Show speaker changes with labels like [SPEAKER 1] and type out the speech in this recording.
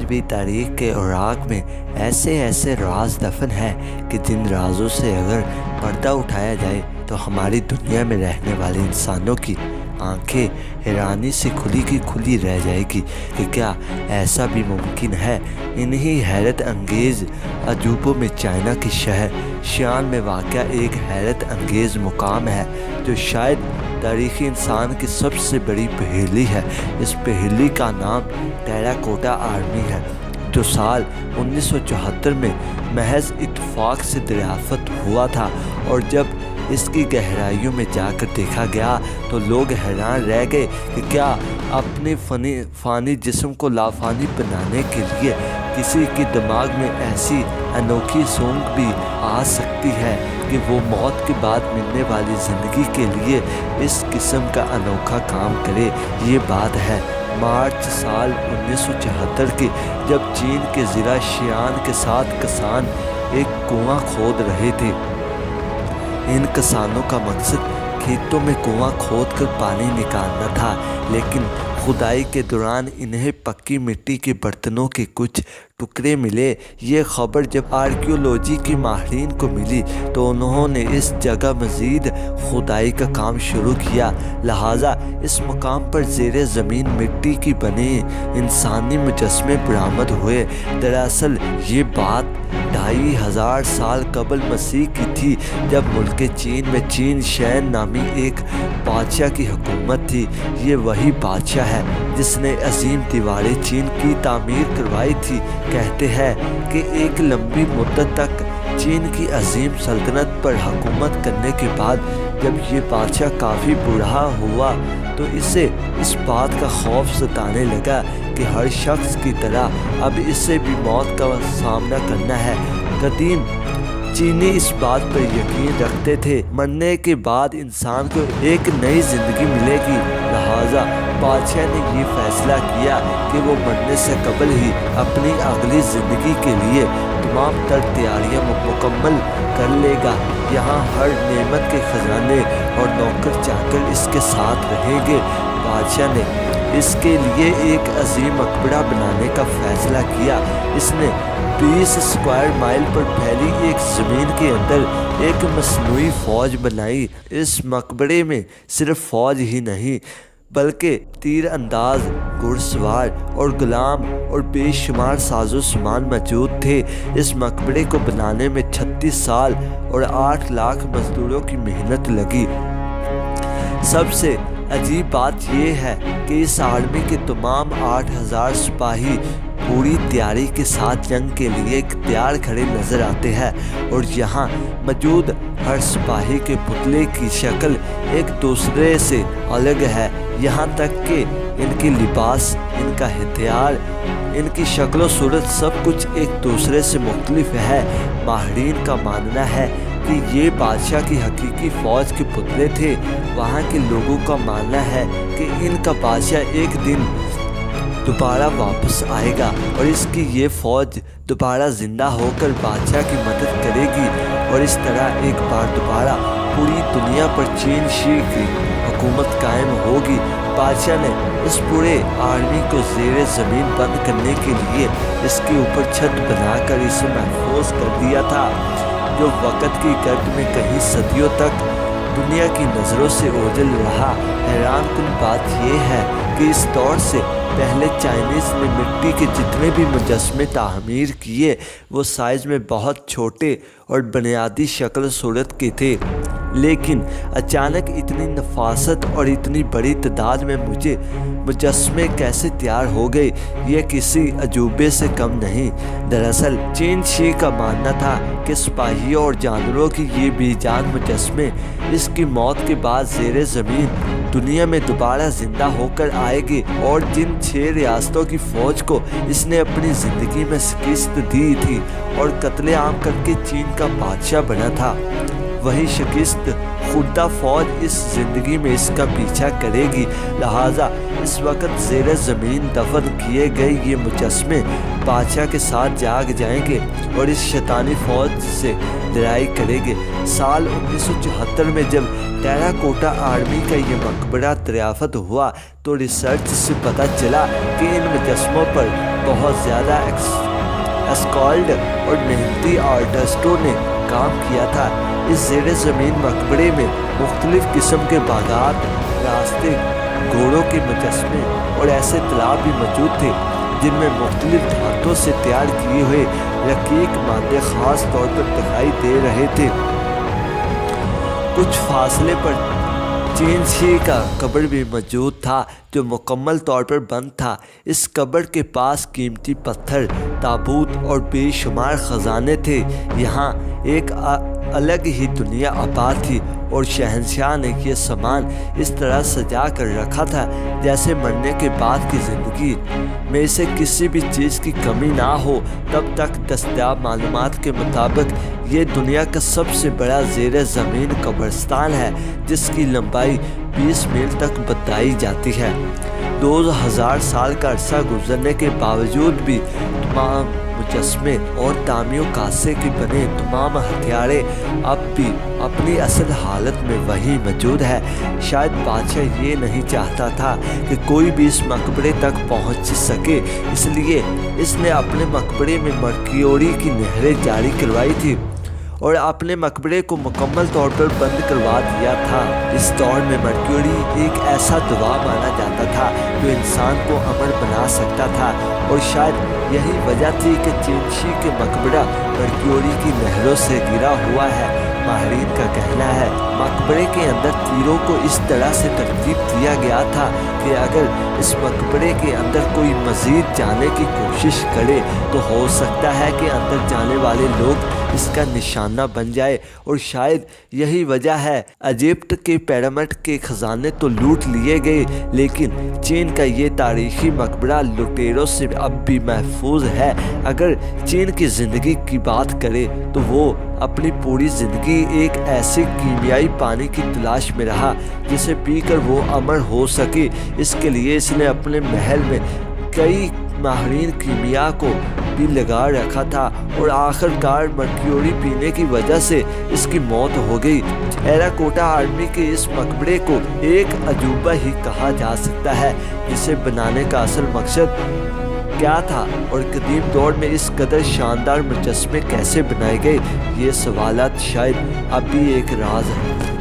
[SPEAKER 1] آج بھی تاریخ کے اوراق میں ایسے راز دفن ہیں کہ جن رازوں سے اگر پردہ اٹھایا جائے تو ہماری دنیا میں رہنے والے انسانوں کی آنکھیں حیرانی سے کھلی کی کھلی رہ جائے گی کہ کیا ایسا بھی ممکن ہے۔ انہی حیرت انگیز عجوبوں میں چائنا کے شہر شیان میں واقع ایک حیرت انگیز مقام ہے جو شاید تاریخی انسان کی سب سے بڑی پہیلی ہے۔ اس پہیلی کا نام ٹیراکوٹا آرمی ہے جو سال 1974 میں محض اتفاق سے دریافت ہوا تھا، اور جب اس کی گہرائیوں میں جا کر دیکھا گیا تو لوگ حیران رہ گئے کہ کیا اپنے فانی جسم کو لافانی بنانے کے لیے کسی کے دماغ میں ایسی انوکھی سونگ بھی آ سکتی ہے کہ وہ موت کے بعد ملنے والی زندگی کے لیے اس قسم کا انوکھا کام کرے۔ یہ بات ہے مارچ سال 1974 کی، جب چین کے ضلع شیان کے 7 کسان ایک کنواں کھود رہے تھے۔ ان کسانوں کا مقصد کھیتوں میں کنواں کھود کر پانی نکالنا تھا، لیکن کھدائی کے دوران انہیں پکی مٹی کے برتنوں کے کچھ ٹکڑے ملے۔ یہ خبر جب آرکیولوجی کے ماہرین کو ملی تو انہوں نے اس جگہ مزید کھدائی کا کام شروع کیا، لہٰذا اس مقام پر زیر زمین مٹی کی بنے انسانی مجسمے برآمد ہوئے۔ دراصل یہ بات 2500 سال قبل مسیح کی تھی، جب ملک چین میں چین شین نامی ایک بادشاہ کی حکومت تھی۔ یہ وہی بادشاہ ہے جس نے عظیم دیوار چین کی تعمیر کروائی تھی۔ کہتے ہیں کہ ایک لمبی مدت تک چین کی عظیم سلطنت پر حکومت کرنے کے بعد جب یہ بادشاہ کافی بوڑھا ہوا تو اسے اس بات کا خوف ستانے لگا کہ ہر شخص کی طرح اب اسے بھی موت کا سامنا کرنا ہے۔ قدیم چینی اس بات پر یقین رکھتے تھے مرنے کے بعد انسان کو ایک نئی زندگی ملے گی، لہٰذا بادشاہ نے یہ فیصلہ کیا کہ وہ مرنے سے قبل ہی اپنی اگلی زندگی کے لیے تمام تر تیاریاں مکمل کر لے گا۔ یہاں ہر نعمت کے خزانے اور نوکر چاکر اس کے ساتھ رہیں گے۔ بادشاہ نے اس کے لیے ایک عظیم مقبرہ بنانے کا فیصلہ کیا۔ اس نے 20 اسکوائر مائل پر پھیلی ایک زمین کے اندر ایک مصنوعی فوج بنائی۔ اس مقبرے میں صرف فوج ہی نہیں بلکہ تیر انداز، گھڑ سوار اور غلام اور بے شمار ساز و سامان موجود تھے۔ اس مقبرے کو بنانے میں 36 سال اور 8 لاکھ مزدوروں کی محنت لگی۔ سب سے عجیب بات یہ ہے کہ اس آرمی کے تمام 8000 سپاہی پوری تیاری کے ساتھ جنگ کے لیے تیار کھڑے نظر آتے ہیں، اور یہاں موجود ہر سپاہی کے پتلے کی شکل ایک دوسرے سے الگ ہے، یہاں تک کہ ان کی لباس، ان کا ہتھیار، ان کی شکل و صورت سب کچھ ایک دوسرے سے مختلف ہے۔ ماہرین کا ماننا ہے کہ یہ بادشاہ کی حقیقی فوج کے پتلے تھے۔ وہاں کے لوگوں کا ماننا ہے کہ ان کا بادشاہ ایک دن دوبارہ واپس آئے گا اور اس کی یہ فوج دوبارہ زندہ ہو کر بادشاہ کی مدد کرے گی، اور اس طرح ایک بار دوبارہ پوری دنیا پر چین شی کی حکومت قائم ہوگی۔ بادشاہ نے اس پورے آرمی کو زیر زمین بند کرنے کے لیے اس کے اوپر چھت بنا کر اسے محفوظ کر دیا تھا، جو وقت کی گرد میں کئی صدیوں تک دنیا کی نظروں سے اوجھل رہا۔ حیران کن بات یہ ہے کہ اس دور سے پہلے چائنیز نے مٹی کے جتنے بھی مجسمے تعمیر کیے وہ سائز میں بہت چھوٹے اور بنیادی شکل صورت کے تھے، لیکن اچانک اتنی نفاست اور اتنی بڑی تعداد میں مجسمے کیسے تیار ہو گئے، یہ کسی عجوبے سے کم نہیں۔ دراصل چین شی کا ماننا تھا کہ سپاہیوں اور جانوروں کی یہ بے جان مجسمے اس کی موت کے بعد زیر زمین دنیا میں دوبارہ زندہ ہو کر آئے گے، اور جن 6 ریاستوں کی فوج کو اس نے اپنی زندگی میں شکست دی تھی اور قتل عام کر کے چین کا بادشاہ بنا تھا، وہی شکست خوردہ فوج اس زندگی میں اس کا پیچھا کرے گی۔ لہٰذا اس وقت زیر زمین دفن کیے گئے یہ مجسمے بادشاہ کے ساتھ جاگ جائیں گے اور اس شیطانی فوج سے لڑائی کریں گے۔ سال 1974 میں جب ٹیراکوٹا آرمی کا یہ مقبرہ دریافت ہوا تو ریسرچ سے پتہ چلا کہ ان مجسموں پر بہت زیادہ اسکالڈ اور محنتی آرٹسٹوں نے کام کیا تھا۔ اس زیر زمین مقبرے میں مختلف قسم کے باغات، راستے، گھوڑوں کے مجسمے اور ایسے تالاب بھی موجود تھے جن میں مختلف دھاتوں سے تیار کیے ہوئے رقیق مادے خاص طور پر دکھائی دے رہے تھے۔ کچھ فاصلے پر چین شی کا قبر بھی موجود تھا جو مکمل طور پر بند تھا۔ اس قبر کے پاس قیمتی پتھر، تابوت اور بے شمار خزانے تھے۔ یہاں ایک الگ ہی دنیا آباد تھی اور شہنشاہ نے یہ سامان اس طرح سجا کر رکھا تھا جیسے مرنے کے بعد کی زندگی میں اسے کسی بھی چیز کی کمی نہ ہو۔ تب تک دستیاب معلومات کے مطابق یہ دنیا کا سب سے بڑا زیر زمین قبرستان ہے جس کی لمبائی 20 میل تک بتائی جاتی ہے۔ 2000 سال کا عرصہ گزرنے کے باوجود بھی تمام مجسمے اور تعمیوں کاسے کے بنے تمام ہتھیاریں اب بھی اپنی اصل حالت میں وہی موجود ہے۔ شاید بادشاہ یہ نہیں چاہتا تھا کہ کوئی بھی اس مقبرے تک پہنچ سکے، اس لیے اس نے اپنے مقبرے میں مرکیوری کی نہریں جاری کروائی تھی اور اپنے مقبرے کو مکمل طور پر بند کروا دیا تھا۔ اس دور میں مرکیوری ایک ایسا دوا مانا جاتا تھا جو انسان کو امر بنا سکتا تھا، اور شاید یہی وجہ تھی کہ چینشی کے مقبرہ مرکیوری کی نہروں سے گھرا ہوا ہے۔ ماہرین کا کہنا ہے مقبرے کے اندر تیروں کو اس طرح سے ترتیب دیا گیا تھا کہ اگر اس مقبرے کے اندر کوئی مزید جانے کی کوشش کرے تو ہو سکتا ہے کہ اندر جانے والے لوگ اس کا نشانہ بن جائے، اور شاید یہی وجہ ہے ایجپٹ کے پیرامڈ کے خزانے تو لوٹ لیے گئے لیکن چین کا یہ تاریخی مقبرہ لٹیروں سے اب بھی محفوظ ہے۔ اگر چین کی زندگی کی بات کرے تو وہ اپنی پوری زندگی ایک ایسے کیمیائی پانی کی تلاش میں رہا جسے پی کر وہ امر ہو سکے۔ اس کے لیے اس نے اپنے محل میں کئی ماہرین کیمیا کو بھی لگا رکھا تھا اور آخر کار مرکیوری پینے کی وجہ سے اس کی موت ہو گئی۔ ٹیراکوٹا آرمی کے اس مقبرے کو ایک عجوبہ ہی کہا جا سکتا ہے جسے بنانے کا اصل مقصد کیا تھا اور قدیم دور میں اس قدر شاندار مجسمے کیسے بنائے گئے، یہ سوالات شاید اب بھی ایک راز ہے۔